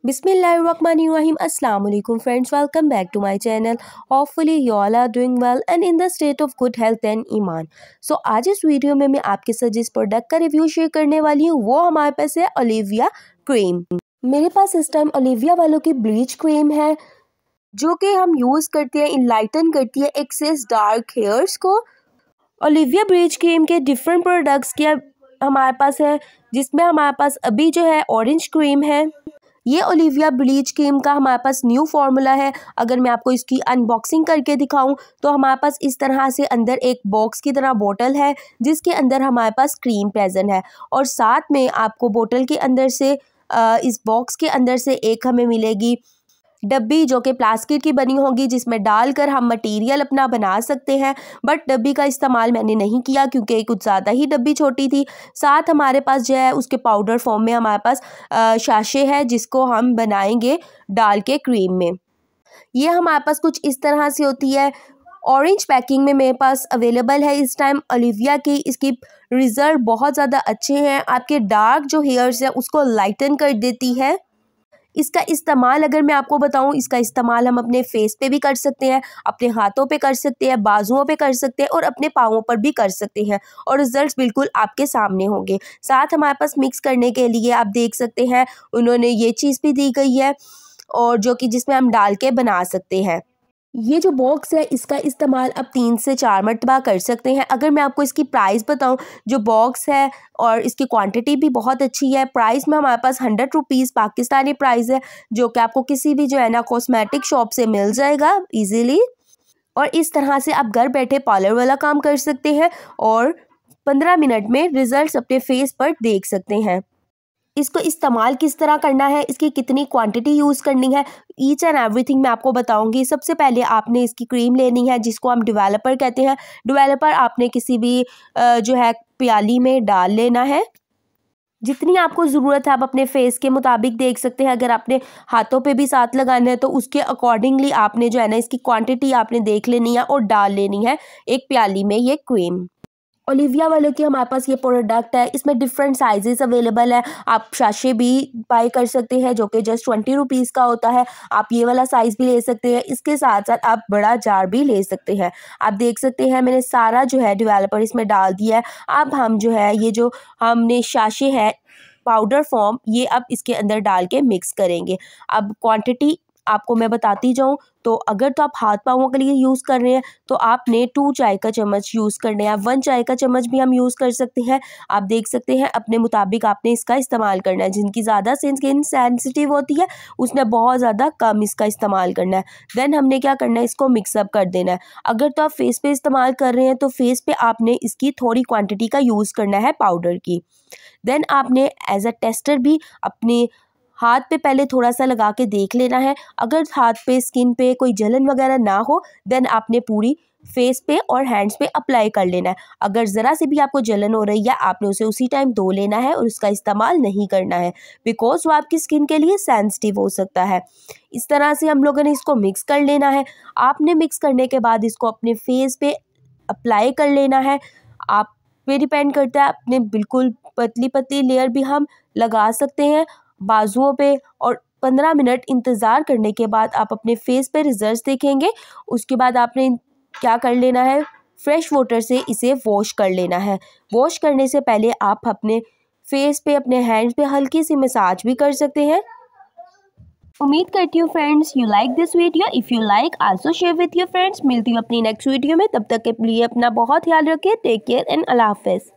Bismillahirrahmanirrahim. Assalamualaikum friends, welcome back to my channel. Hopefully you all are doing well and in the state of good health and iman. So आज इस video में मैं आपके साथ जिस product का review share करने वाली हूँ वो हमारे पास है ओलिविया क्रीम। मेरे पास इस टाइम ओलिविया वालों की ब्लीच क्रीम है जो कि हम यूज़ करते हैं, इनलाइटन करती है एक्सेस डार्क हेयर्स को। ओलिविया ब्लीच क्रीम के डिफरेंट प्रोडक्ट्स के हमारे पास है, जिसमें हमारे पास अभी जो है ऑरेंज क्रीम है। ये ओलिविया ब्लीच क्रीम का हमारे पास न्यू फार्मूला है। अगर मैं आपको इसकी अनबॉक्सिंग करके दिखाऊं तो हमारे पास इस तरह से अंदर एक बॉक्स की तरह बोतल है जिसके अंदर हमारे पास क्रीम प्रेजेंट है, और साथ में आपको बोतल के अंदर से इस बॉक्स के अंदर से एक हमें मिलेगी डब्बी जो कि प्लास्टिक की बनी होगी, जिसमें डालकर हम मटेरियल अपना बना सकते हैं। बट डब्बी का इस्तेमाल मैंने नहीं किया क्योंकि कुछ ज़्यादा ही डब्बी छोटी थी। साथ हमारे पास जो है उसके पाउडर फॉर्म में हमारे पास शाशे है जिसको हम बनाएंगे डाल के क्रीम में। ये हमारे पास कुछ इस तरह से होती है। ऑरेंज पैकिंग में मेरे पास अवेलेबल है इस टाइम ओलिविया की। इसकी रिज़ल्ट बहुत ज़्यादा अच्छे हैं, आपके डार्क जो हेयर्स है उसको लाइटन कर देती है। इसका इस्तेमाल अगर मैं आपको बताऊं, इसका इस्तेमाल हम अपने फेस पे भी कर सकते हैं, अपने हाथों पे कर सकते हैं, बाजुओं पे कर सकते हैं और अपने पाँवों पर भी कर सकते हैं, और रिजल्ट्स बिल्कुल आपके सामने होंगे। साथ हमारे पास मिक्स करने के लिए आप देख सकते हैं उन्होंने ये चीज़ भी दी गई है, और जो कि जिसमें हम डाल के बना सकते हैं। ये जो बॉक्स है इसका इस्तेमाल आप 3 से 4 मरतबा कर सकते हैं। अगर मैं आपको इसकी प्राइस बताऊं, जो बॉक्स है और इसकी क्वांटिटी भी बहुत अच्छी है। प्राइस में हमारे पास 100 रुपीज़ पाकिस्तानी प्राइस है, जो कि आपको किसी भी जो है ना कॉस्मेटिक शॉप से मिल जाएगा इजीली। और इस तरह से आप घर बैठे पार्लर वाला काम कर सकते हैं और 15 मिनट में रिजल्ट्स अपने फेस पर देख सकते हैं। इसको इस्तेमाल किस तरह करना है, इसकी कितनी क्वांटिटी यूज़ करनी है, ईच एंड एवरीथिंग मैं आपको बताऊंगी। सबसे पहले आपने इसकी क्रीम लेनी है जिसको हम डेवलपर कहते हैं। डेवलपर आपने किसी भी जो है प्याली में डाल लेना है। जितनी आपको ज़रूरत है आप अपने फेस के मुताबिक देख सकते हैं। अगर आपने हाथों पे भी साथ लगाना है तो उसके अकॉर्डिंगली आपने जो है ना इसकी क्वांटिटी आपने देख लेनी है और डाल लेनी है एक प्याली में ये क्रीम। ओलिविया वालों की हमारे पास ये प्रोडक्ट है, इसमें डिफरेंट साइजेस अवेलेबल है। आप शाशे भी बाय कर सकते हैं जो कि जस्ट 20 रुपीज़ का होता है। आप ये वाला साइज़ भी ले सकते हैं, इसके साथ साथ आप बड़ा जार भी ले सकते हैं। आप देख सकते हैं मैंने सारा जो है डेवलपर इसमें डाल दिया है। अब हम जो है ये जो हमने शाशे है पाउडर फॉर्म ये अब इसके अंदर डाल के मिक्स करेंगे। अब क्वांटिटी आपको मैं बताती जाऊं तो अगर तो आप हाथ पाँवों के लिए यूज़ कर रहे हैं तो आपने 2 चाय का चम्मच यूज़ करने हैं। 1 चाय का चम्मच भी हम यूज़ कर सकते हैं। आप देख सकते हैं अपने मुताबिक आपने इसका इस्तेमाल करना है। जिनकी ज़्यादा स्किन सेंसिटिव होती है उसने बहुत ज़्यादा कम इसका इस्तेमाल करना है। देन हमने क्या करना है, इसको मिक्सअप कर देना है। अगर तो आप फेस पे इस्तेमाल कर रहे हैं तो फेस पे आपने इसकी थोड़ी क्वान्टिटी का यूज़ करना है पाउडर की। देन आपने एज अ टेस्टर भी अपने हाथ पे पहले थोड़ा सा लगा के देख लेना है। अगर हाथ पे स्किन पे कोई जलन वगैरह ना हो देन आपने पूरी फेस पे और हैंड्स पे अप्लाई कर लेना है। अगर ज़रा से भी आपको जलन हो रही है आपने उसे उसी टाइम धो लेना है और उसका इस्तेमाल नहीं करना है, बिकॉज वो आपकी स्किन के लिए सेंसिटिव हो सकता है। इस तरह से हम लोगों ने इसको मिक्स कर लेना है। आपने मिक्स करने के बाद इसको अपने फेस पे अप्लाई कर लेना है। आप पे डिपेंड करता है, अपने बिल्कुल पतली पतली लेयर भी हम लगा सकते हैं बाजुओं पे, और 15 मिनट इंतज़ार करने के बाद आप अपने फेस पे रिजल्ट्स देखेंगे। उसके बाद आपने क्या कर लेना है, फ्रेश वाटर से इसे वॉश कर लेना है। वॉश करने से पहले आप अपने फेस पे अपने हैंड्स पे हल्की सी मसाज भी कर सकते हैं। उम्मीद करती हूँ friends you like this video. If you like also share with your friends. मिलती हूँ अपनी नेक्स्ट वीडियो में, तब तक के लिए अपना बहुत ख्याल रखें। टेक केयर एंड अल्लाह हाफिज़।